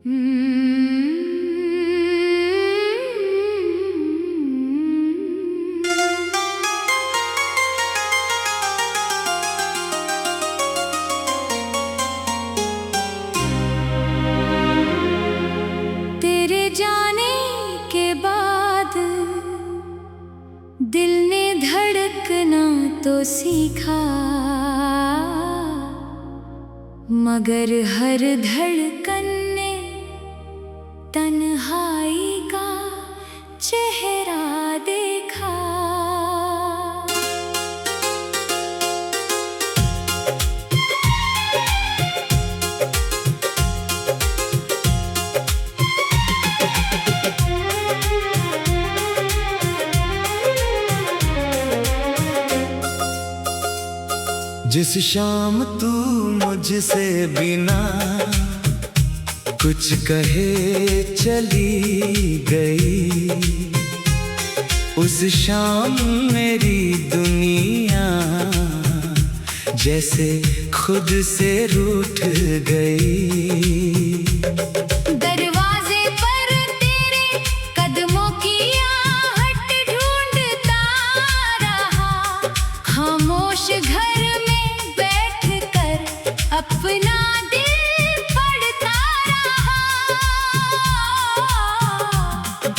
तेरे जाने के बाद दिल ने धड़कना तो सीखा, मगर हर धड़कन ने तन्हाई का चेहरा देखा। जिस शाम तू मुझसे बिना कुछ कहे चली गई, उस शाम मेरी दुनिया जैसे खुद से रूठ गई। दरवाजे पर तेरे कदमों की आहट ढूंढता रहा, खामोश घर में बैठकर अपना दिल पढ़ता रहा।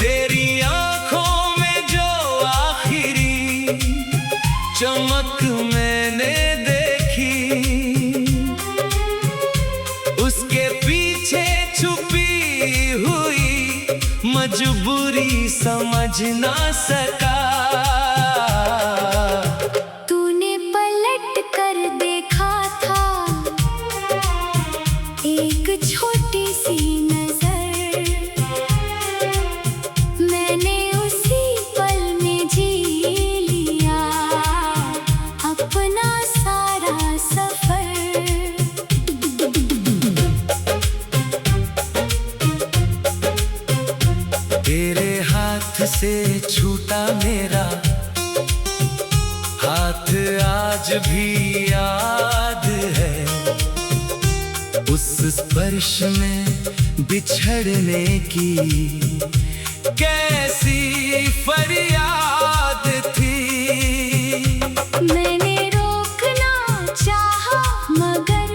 तेरी आंखों में जो आखिरी चमक मैंने देखी, उसके पीछे छुपी हुई मजबूरी समझ ना सका। तूने पलट कर देखा था एक छोटी सी नजर, मैंने उसी पल में जी लिया अपना सारा सफर। तेरे हाथ से छूटा मेरा हाथ आज भी याद है, उस स्पर्श में बिछड़ने की कैसी फरियाद थी। मैंने रोकना चाहा मगर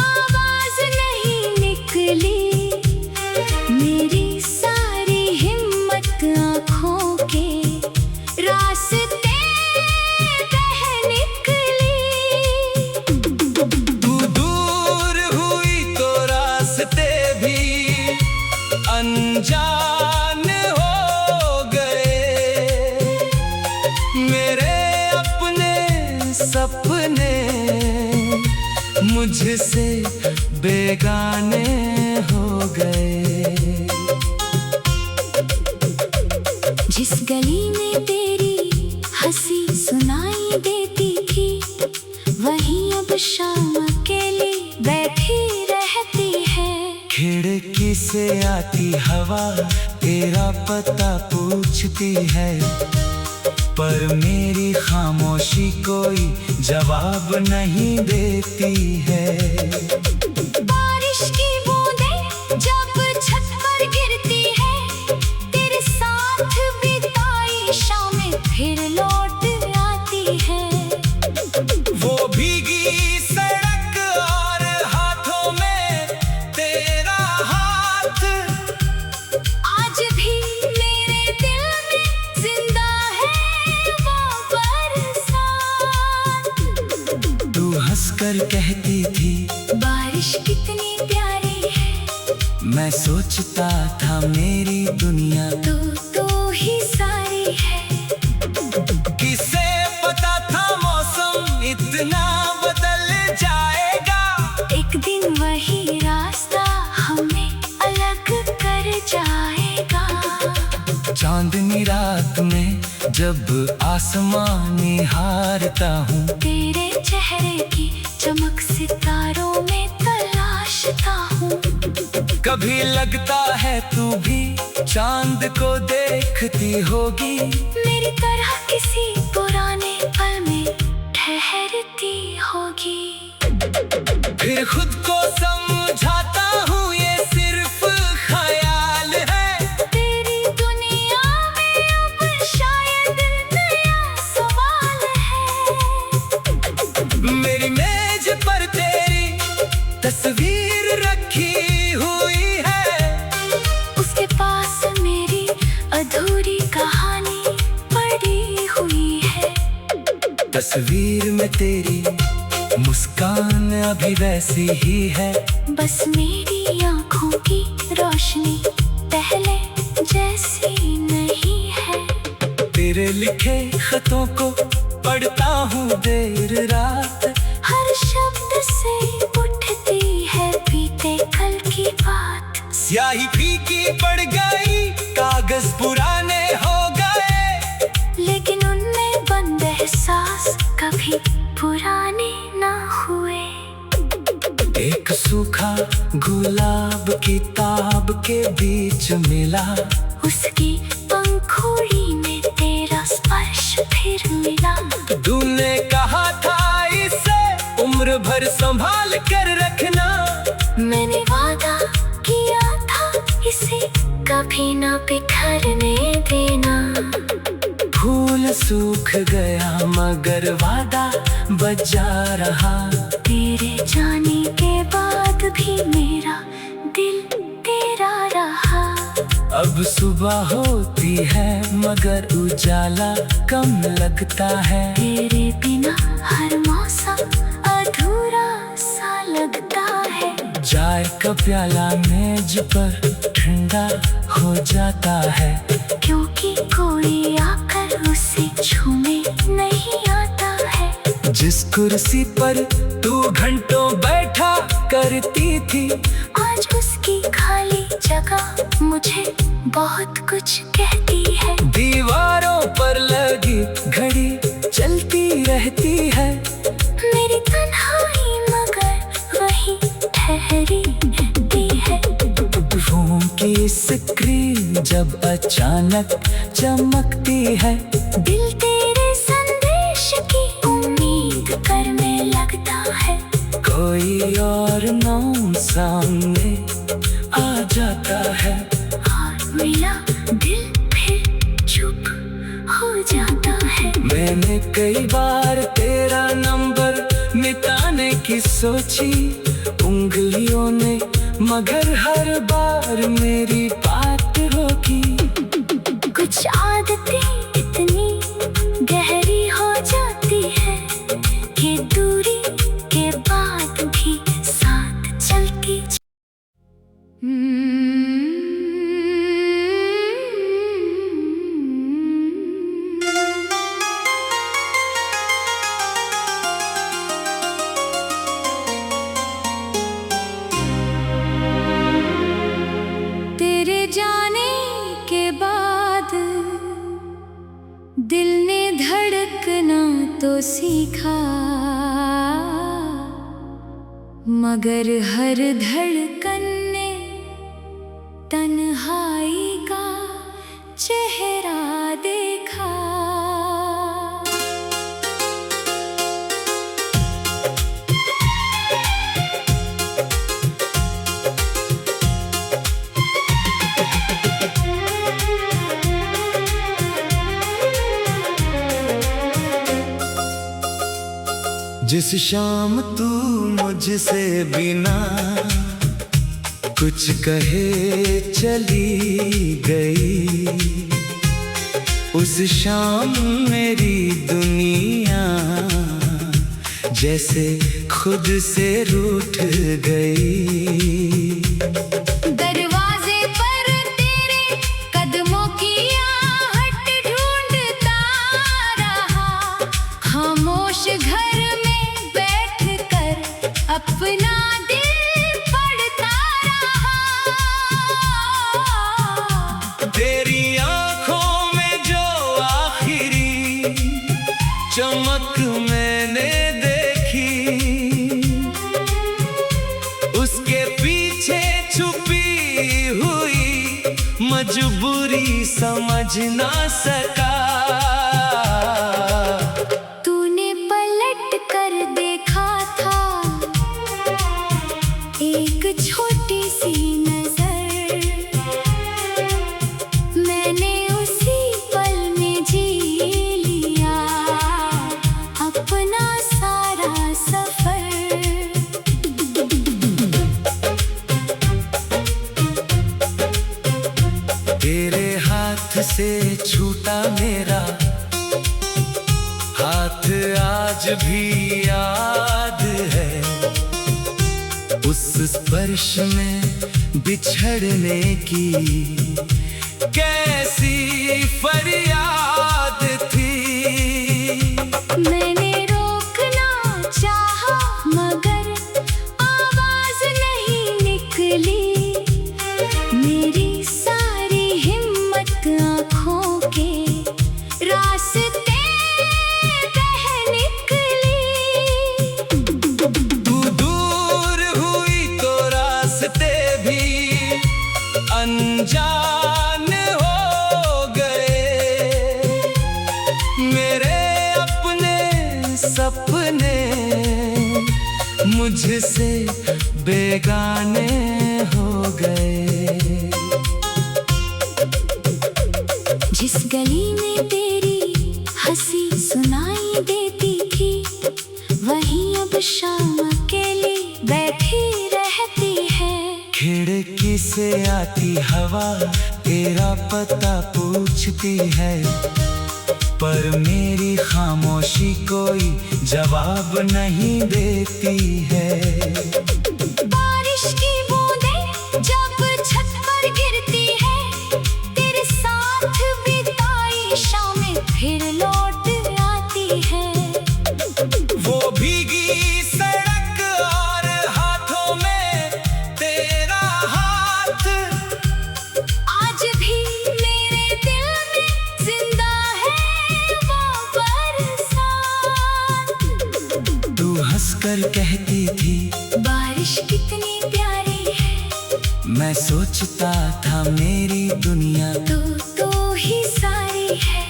आवाज नहीं निकली, मेरी सारी हिम्मत आँखों के रास्ते बह निकली। तू दूर हुई तो रास्ते भी अनजान हो गए, मेरे अपने सपने मुझसे बेगाने हो गए। जिस गली में तेरी हंसी सुनाई देती थी, वहीं अब शाम अकेली बैठी रहती है। खिड़की से आती हवा तेरा पता पूछती है, पर मेरी खामोशी कोई जवाब नहीं देती है। बारिश की बूंदें जब छत पर गिरती है, तेरे साथ बिताई शामें फिर लौट आती है। वो भीगी सड़क और हाथों में तेरा हाथ आज भी मेरे दिल में जिंदा है वो बरसात। तू हंसकर कहती थी बारिश कितनी प्यारी है, मैं सोचता था मेरी दुनिया तो ही सारी है। किसे पता था मौसम इतना बदल जाएगा, एक दिन वही रास्ता हमें अलग कर जाएगा। चांदनी रात में जब आसमान निहारता हूँ, तेरे चेहरे की चमक सितारों में तलाशता हूँ। कभी लगता है तू भी चांद को देखती होगी, मेरी तरह किसी पुराने पल में ठहरती होगी। फिर खुद को समझाता हूँ ये सिर्फ तस्वीर में तेरी मुस्कान अभी वैसी ही है। बस मेरी आंखों की रोशनी पहले जैसी नहीं है। तेरे लिखे खतों को पढ़ता हूँ देर रात, हर शब्द से उठती है बीते कल की बात। स्याही फीकी पड़ गई, कागज पुराने हो गए, लेकिन उनमें बंद एहसास कभी पुराने ना हुए। एक सूखा गुलाब किताब के बीच मिला, उसकी पंखुड़ी में तेरा स्पर्श फिर मिला। तूने कहा था इसे उम्र भर संभाल कर रखना, मैंने वादा किया था इसे कभी ना बिखरने देना। फूल सूख गया मगर वादा बजा रहा, तेरे जाने के बाद भी मेरा दिल तेरा रहा। अब सुबह होती है मगर उजाला कम लगता है, तेरे बिना हर मौसम अधूरा सा लगता है। चाय का प्याला मेज पर ठंडा हो जाता है, क्योंकि कोई आकर उसे छूने नहीं आता है। जिस कुर्सी पर तू घंटों बैठा करती थी, आज उसकी खाली जगह मुझे बहुत कुछ कहती है। दीवारों पर लगी घड़ी चलती रहती है, मेरी तन्हाई मगर वही ठहरी रहती है। फोन की स्क्रीन जब अचानक चमकती है, दिल तेरे संदेश की उम्मीद करने लगता है। कोई और नाम सामने आ जाता है, और मेरा दिल फिर चुप हो जाता है। मैंने कई बार तेरा नंबर मिटाने की सोची उंगलियों ने, मगर हर बार मेरी बात रोकी। कुछ आदतें इतनी गहरी हो जाती है कि दूरी के बाद भी साथ चलती। तेरे जाने के बाद दिल ने धड़कना तो सीखा, मगर हर धड़कन ने तन्हाई का चेहरा देखा। जिस शाम तू मुझसे बिना कुछ कहे चली गई, उस शाम मेरी दुनिया जैसे खुद से रूठ गई। दरवाजे पर तेरे कदमों की आहट ढूंढता रहा, खामोश घर में बैठकर अपना दिल पढ़ता रहा। तेरी आंखों में जो आखिरी चमक मैंने देखी, उसके पीछे छुपी हुई मजबूरी समझ ना सका। तूने पलट कर देखा था एक छोटी सी नजर, मैंने उसी पल में जी लिया अपना सारा सफर। तेरे हाथ से छूटा मेरा ख्वाहिश में बिछड़ने की कैसी फरियाद थी। मैंने रोकना चाहा मगर आवाज नहीं निकली। मेरी सारी हिम्मत आँखों के रास्ते बह निकली। तू दूर हुई तो रास्ते भी अनजान हो गए। मेरे अपने सपने मुझसे बेगाने हो गए। जिस गली में तेरी हंसी सुनाई देती थी वहीं अब शाम अकेली बैठी रहती है। खिड़की से आती हवा तेरा पता पूछती है, पर मेरी खामोशी कोई जवाब नहीं देती है। बारिश की बूंदें जब छत पर गिरती है तेरे साथ बिताई शामें फिर लौट आती है। वो भीगी सड़क और हाथों में तेरा हाथ आज भी मेरे दिल में जिंदा है वो बरसात। तू हंसकर कहती थी बारिश कितनी प्यारी है। मैं सोचता था मेरी दुनिया तो ही सारी है।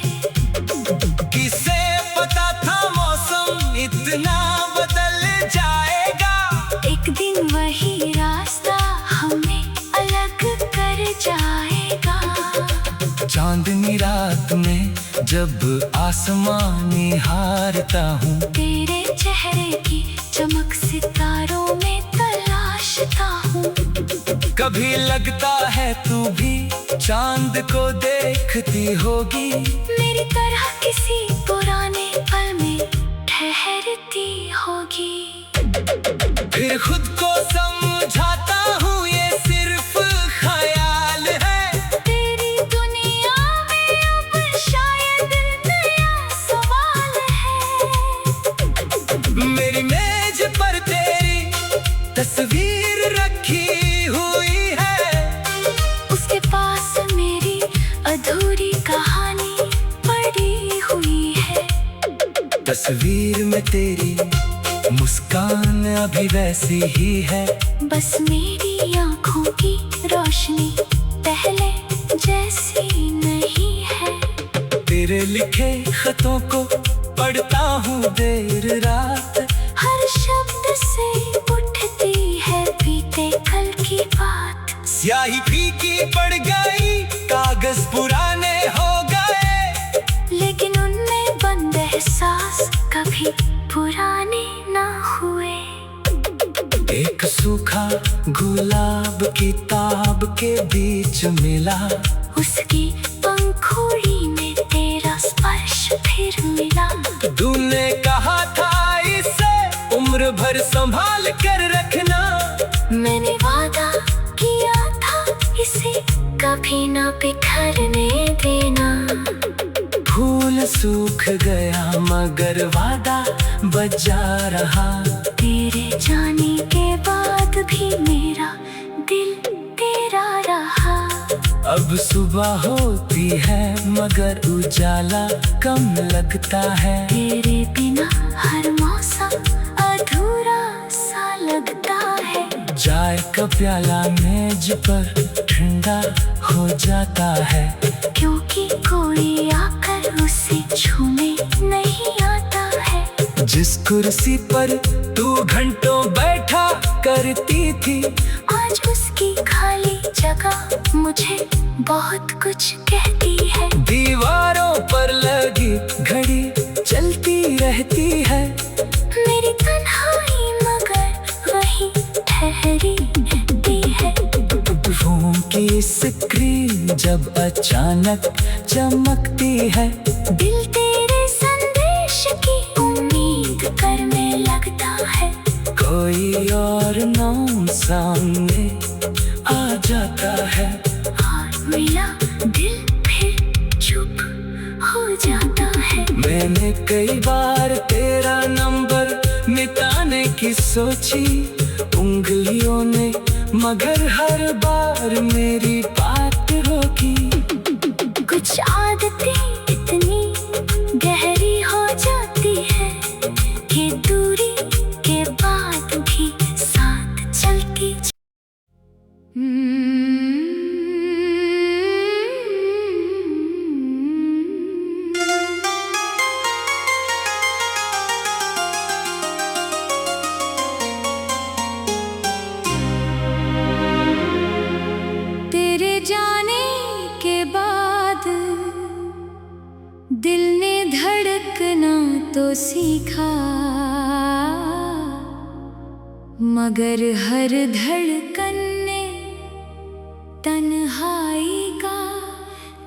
किसे पता था मौसम इतना बदल जाएगा। एक दिन वही रास्ता हमें अलग कर जाएगा। चांदनी रात में जब आसमान निहारता हूँ, तेरे चेहरे की चमक सितारों में तलाशता हूँ। कभी लगता है तू भी चांद को देखती होगी। मेरी तरह किसी पुराने पल में ठहरती होगी। फिर खुद को समझाता हूँ ये सिर्फ ख्याल है। तेरी दुनिया में अब शायद नया सवाल है। मेरी मेज पर तेरी तस्वीर रखी हुई है, उसके पास मेरी अधूरी कहानी पड़ी हुई है। तस्वीर में तेरी मुस्कान अभी वैसी ही है, बस मेरी आँखों की रोशनी पहले जैसी नहीं है। तेरे लिखे खतों को पढ़ता हूँ देर रात, हर शब्द से उठती है बीते कल की बात। स्याही फीकी पड़ गई, कागज पुराने हो गए, लेकिन उनमें बंद एहसास कभी पुराने ना हुए। एक सूखा गुलाब किताब के बीच मिला, उसकी पंखुड़ी में तेरा स्पर्श फिर मिला। तूने कहा था इसे उम्र भर संभाल कर रखना, मैंने वादा किया था इसे कभी ना बिखरने देना। फूल सूख गया मगर वादा बजा रहा, तेरे जाने के बाद भी मेरा दिल तेरा रहा। अब सुबह होती है मगर उजाला कम लगता है। तेरे बिना हर मौसम अधूरा सा लगता है। चाय का प्याला मेज पर ठंडा हो जाता है, क्योंकि कोई आकर उसे छूने नहीं आता है। जिस कुर्सी पर तू घंटों बैठा करती थी, आज उसकी खाली जगह मुझे बहुत कुछ कहती है। दीवारों पर लगी घड़ी चलती रहती है, मेरी तन्हाई मगर वही ठहरी रहती है। फोन की स्क्रीन जब अचानक चमकती है, दिल तेरे संदेश की उम्मीद करने लगता है। कोई और नाम सामने आ जाता है। और मेरा दिल फिर चुप हो जाता है। मैंने कई बार तेरा नंबर मिटाने की सोची उंगलियों ने, मगर हर बार मेरी बात रोकी। कुछ आदतें इतनी गहरी हो जाती है कि दूरी के बाद भी साथ चलती। तेरे जाने के बाद दिल ने धड़कना तो सीखा, मगर हर धड़कन ने तन्हाई का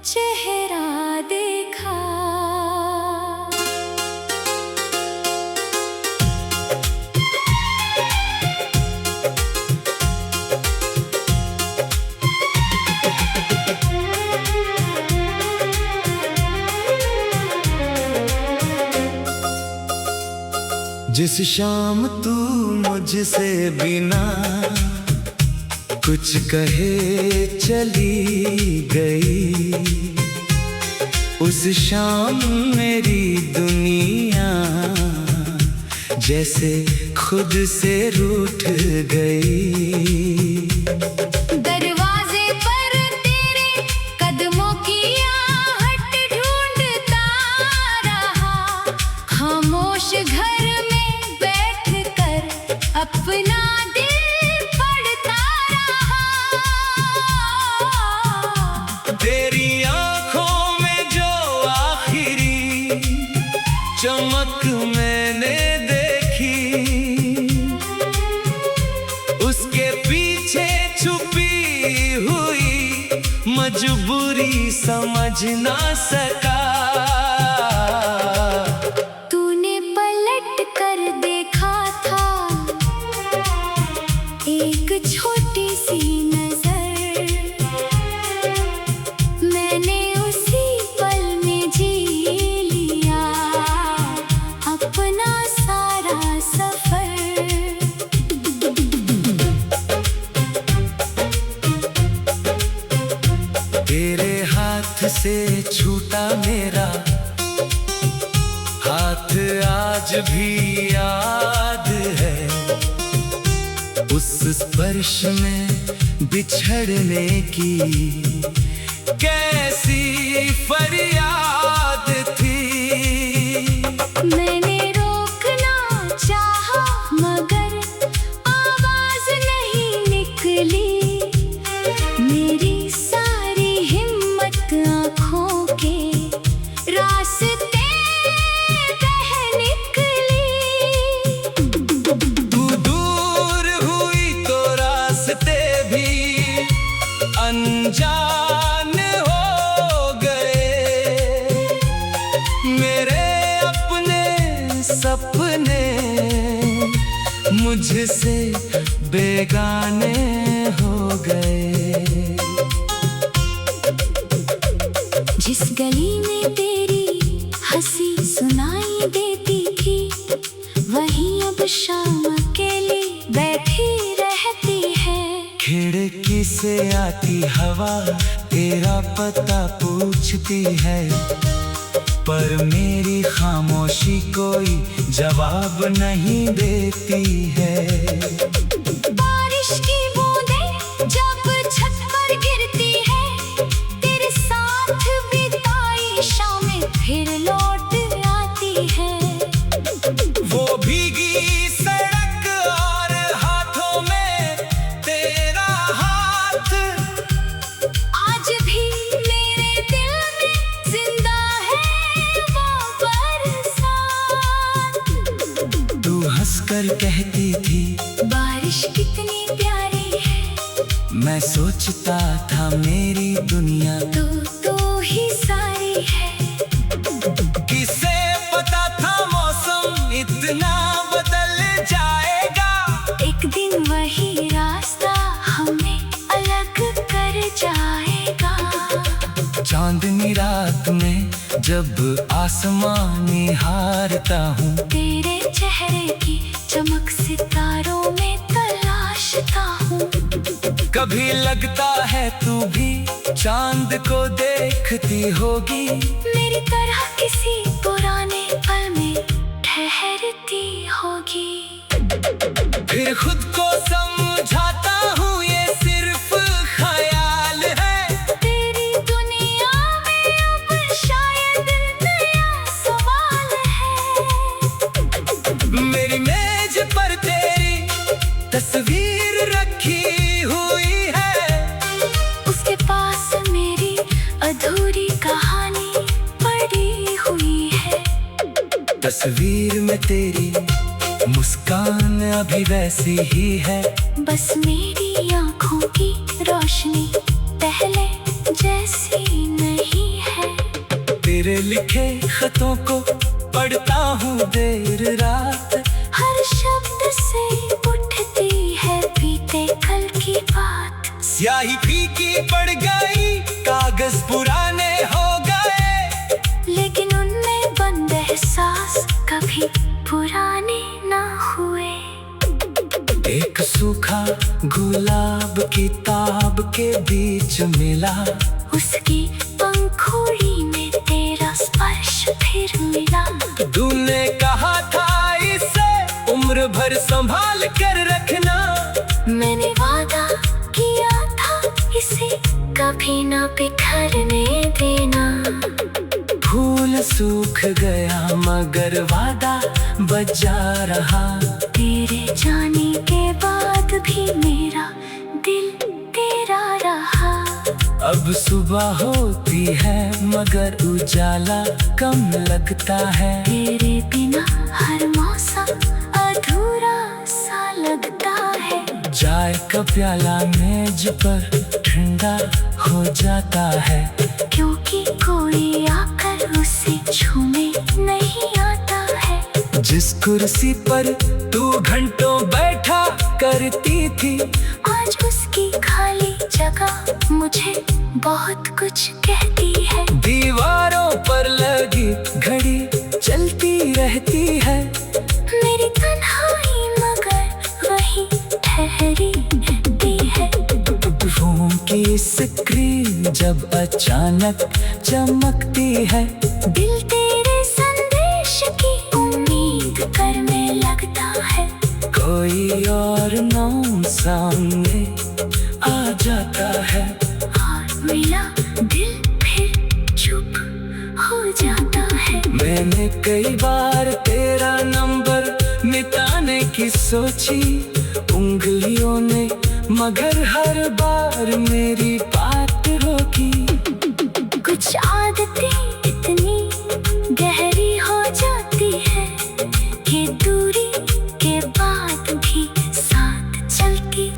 चेहरा देखा। जिस शाम तू मुझसे बिना कुछ कहे चली गई, उस शाम मेरी दुनिया जैसे खुद से रूठ गई। दरवाजे पर तेरे कदमों की आहट ढूंढता रहा, खामोश घर में बैठकर अपना दिल पढ़ता रहा। तेरी आंखों में जो आखिरी चमक मैंने देखी, उसके पीछे छुपी हुई मजबूरी समझ ना सका। तूने पलट कर देखा था एक छोटी सी नजर, मैंने उसी पल में जी लिया अपना सारा सफर। तेरे हाथ से छूटा मेरा हाथ आज भी याद है, उस स्पर्श में बिछड़ने की कैसी फरियाद थी। मैंने रोकना चाहा मगर आवाज नहीं निकली, मेरी सारी हिम्मत आँखों के रास्ते बह निकली। तू दूर हुई तो रास्ते भी अनजान हो गए, मेरे अपने सपने मुझसे बेगाने हो गए। जिस गली में तेरी हंसी सुनाई देती थी, वहीं अब शाम अकेली बैठी रहती है। खिड़की से आती हवा तेरा पता पूछती है, पर मेरी खामोशी कोई जवाब नहीं देती है। बारिश की बूंदें जब छत पर गिरती है, तेरे साथ बिताई शामें फिर लौट आती है। वो भीगी सड़क और हाथों में तेरा हाथ, आज भी मेरे दिल में जिंदा है वो बरसात। तू हंसकर कहती थी बारिश कितनी प्यारी है, मैं सोचता था मेरी दुनिया तो ही सारी है। किसे पता था मौसम इतना बदल जाएगा। जाएगा। चांदनी रात में जब आसमान निहारता हूँ, तेरे चेहरे की चमक सितारों में तलाशता हूँ। कभी लगता है तू भी चांद को देखती होगी, मेरी तरह किसी पुराने पल में ठहरती होगी। फिर खुद को समझाता हूँ ये सिर्फ ख्याल है, तेरी दुनिया में अब शायद नया सवाल है। मेरी मेज पर तेरी तस्वीर रखी हुई है, उसके पास मेरी अधूरी कहानी पड़ी हुई है। तस्वीर में तेरी मुस्कान अभी वैसी ही है, बस मेरी आँखों की रोशनी पहले जैसी नहीं है। तेरे लिखे खतों को पढ़ता हूँ देर रात, हर शब्द से उठती है बीते कल की बात। स्याही फीकी पड़ गई, कागज पुराने हो गए, लेकिन उनमें बंद एहसास कभी पुराने ना हुए। एक सूखा गुलाब किताब के बीच मिला, उसकी पंखुड़ी में तेरा स्पर्श फिर मिला। तूने कहा था इसे उम्र भर संभाल कर रखना, मैंने वादा किया था इसे कभी ना बिखरने देना। फूल सूख गया मगर वादा बजा रहा, तेरे जाने के बाद भी मेरा दिल तेरा रहा। अब सुबह होती है मगर उजाला कम लगता है, तेरे बिना हर मौसम अधूरा सा लगता है। चाय का प्याला मेज पर ठंडा हो जाता है, क्योंकि कोई आकर उसे छूने नहीं आता है। जिस कुर्सी पर तू घंटों बैठा करती थी, आज उसकी खाली जगह मुझे बहुत कुछ कहती है। दीवारों पर लगी घड़ी चलती रहती है, मेरी तन्हाई मगर वही ठहरी रहती है। फोन की स्क्रीन जब अचानक चमकती है, दिल तेरे संदेश की उम्मीद करने लगता है। कोई और नाम सामने आ जाता है, और मेरा दिल फिर चुप हो जाता है। मैंने कई बार तेरा नंबर मिटाने की सोची उंगलियों ने, मगर हर बार मेरी बात रोकी। कुछ आदतें इतनी गहरी हो जाती है कि दूरी के बाद भी साथ चलती।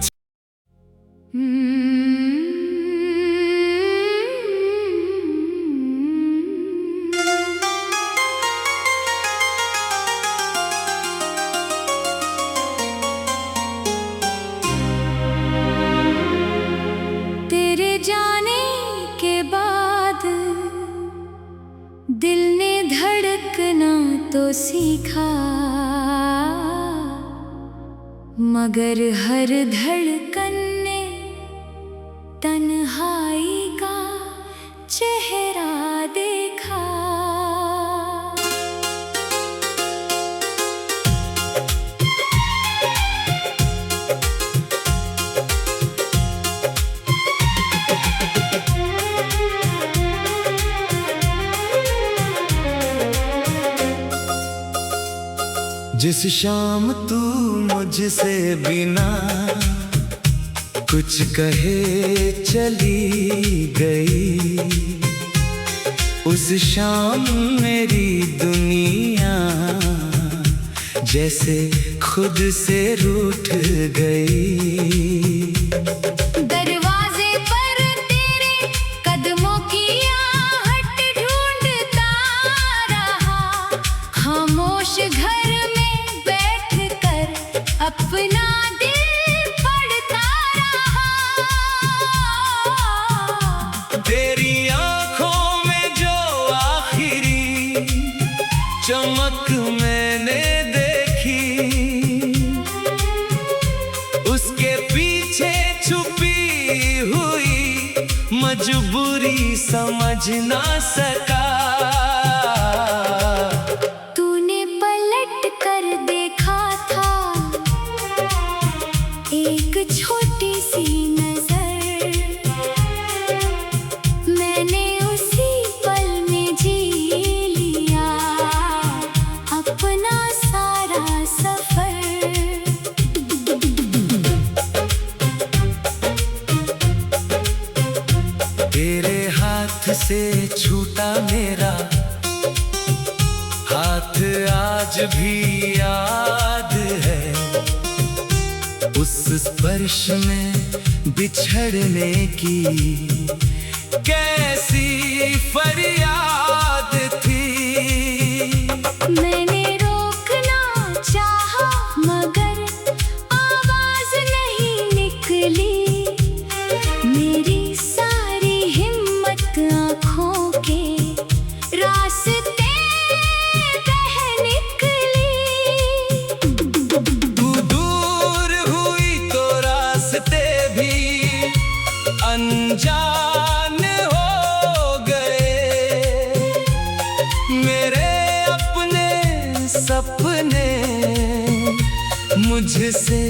तेरे जाने के बाद दिल ने धड़कना तो सीखा, मगर हर धड़कन ने तन्हाई का चेहरा देखा। जिस शाम तू मुझसे बिना कुछ कहे चली गई, उस शाम मेरी दुनिया जैसे खुद से रूठ गई। दरवाजे पर तेरे कदमों की आहट ढूंढता रहा, खामोश घर में बैठकर अपना दिल पढ़ता रहा। मजबूरी समझ ना सका। तूने पलट कर देखा था एक छोटी सी नजर, मैंने उसी पल में जी लिया अपना सारा सफर। तेरे हाथ से छूटा मेरा हाथ आज भी याद है, उस स्पर्श में बिछड़ने की कैसी फरियाद थी। मैंने रोकना चाहा मगर आवाज नहीं निकली, मेरी सारी हिम्मत आँखों के रास्ते बह निकली। तू दूर हुई तो रास्ते भी अनजान हो गए, मेरे अपने सपने मुझसे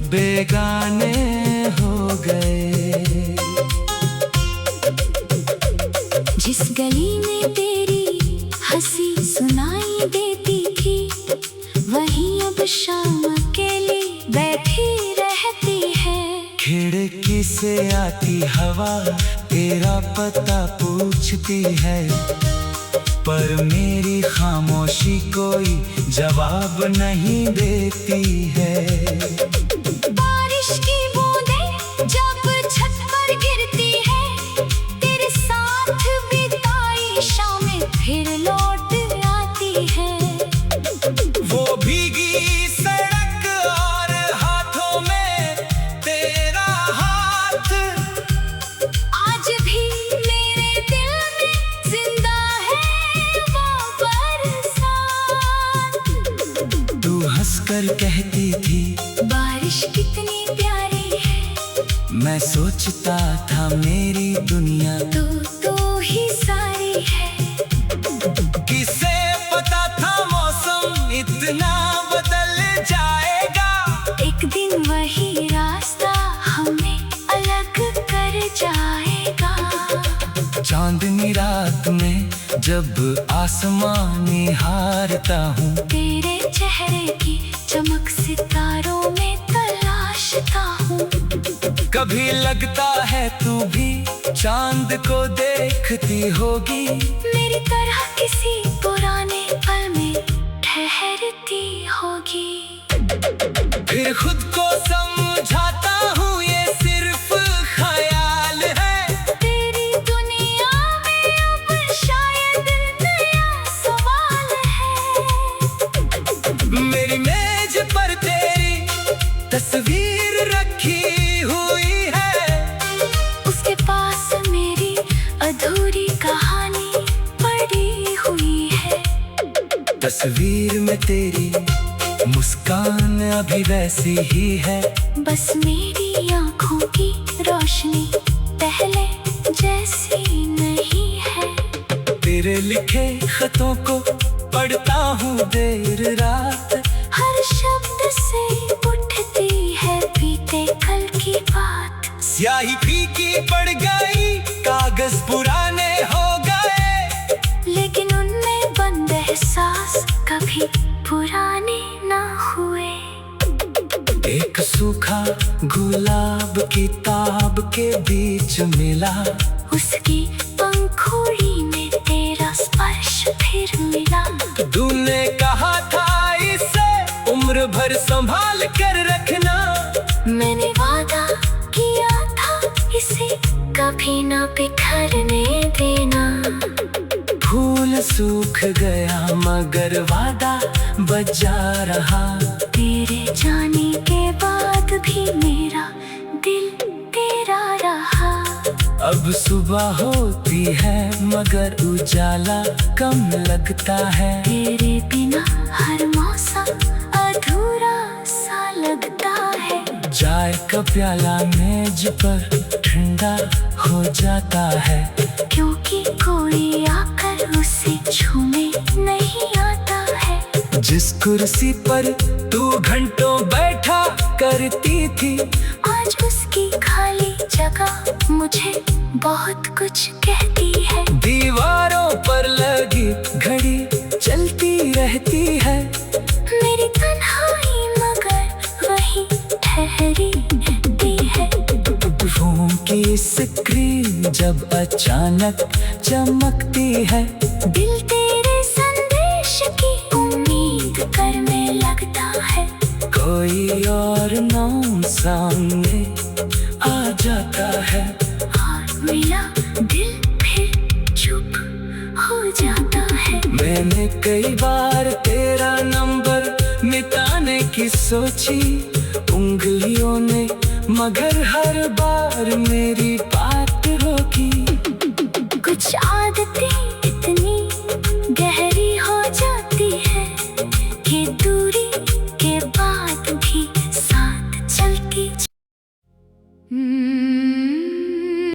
बेगाने हो गए। जिस गली में तेरी हंसी सुनाई देती थी, वहीं अब शाम अकेली बैठी रहती है। खिड़की से आती हवा तेरा पता पूछती है, पर मेरी खामोशी कोई जवाब नहीं देती है। बारिश की बूंदें जब छत पर गिरती है, तेरे साथ बिताई शामें फिर लौट आती है। वो भीगी सड़क और हाथों में तेरा हाथ आज भी मेरे दिल में जिंदा है वो बरसात। तू हंसकर कहती थी बारिश कितनी प्यारी है, मैं सोचता था मेरी दुनिया तो ही सारी है। किसे पता था मौसम इतना बदल जाएगा, एक दिन वही रास्ता हमें अलग कर जाएगा। चांदनी रात में जब आसमानी हारता हूँ, तेरे चेहरे की चमक सितारों में तलाशता हूँ। कभी लगता है तू भी चांद को देखती होगी, मेरी तरह किसी पुराने पल में ठहरती होगी। फिर खुद को समझाता हूँ ये सिर्फ ख्याल है, तेरी दुनिया में अब शायद नया सवाल है। मेरी मेज पर तेरी तस्वीर रखी हुई है, उसके पास मेरी अधूरी कहानी पड़ी हुई है। तस्वीर में तेरी मुस्कान अभी वैसी ही है, बस मेरी आँखों की रोशनी पहले जैसी नहीं है। तेरे लिखे खतों को पढ़ता हूँ देर रात, हर शब्द से उठती है बीते कल की बात। स्याही फीकी पड़ गई, कागज पुराने हो गए, लेकिन उनमें बंद एहसास कभी पुराने ना हुए। एक सूखा गुलाब किताब के बीच मिला, उसकी पंखुड़ी में तेरा स्पर्श फिर मिला। तूने कहा था इसे उम्र भर संभाल कर रखना, मैंने वादा किया था इसे कभी ना बिखरने देना। फूल सूख गया मगर वादा बजा रहा, तेरे जाने के बाद भी मेरा दिल तेरा रहा। अब सुबह होती है मगर उजाला कम लगता है, तेरे बिना हर मौसम अधूरा सा लगता है। चाय का प्याला मेज पर ठंडा खो जाता है, क्योंकि कोई आकर उसे छूने नहीं आता है। जिस कुर्सी पर तू घंटों बैठा करती थी, आज उसकी खाली जगह मुझे बहुत कुछ कहती है। दीवारों पर लगी घड़ी चलती रहती है, मेरी तन्हाई मगर वही ठहरी रहती है। फोन की स्क्रीन जब अचानक चमकती है, दिल तेरे संदेश की उम्मीद करने लगता है। कोई और नाम सामने आ जाता है, और मेरा दिल फिर चुप हो जाता है। मैंने कई बार तेरा नंबर मिटाने की सोची, उंगलियों ने, मगर हर बार मेरी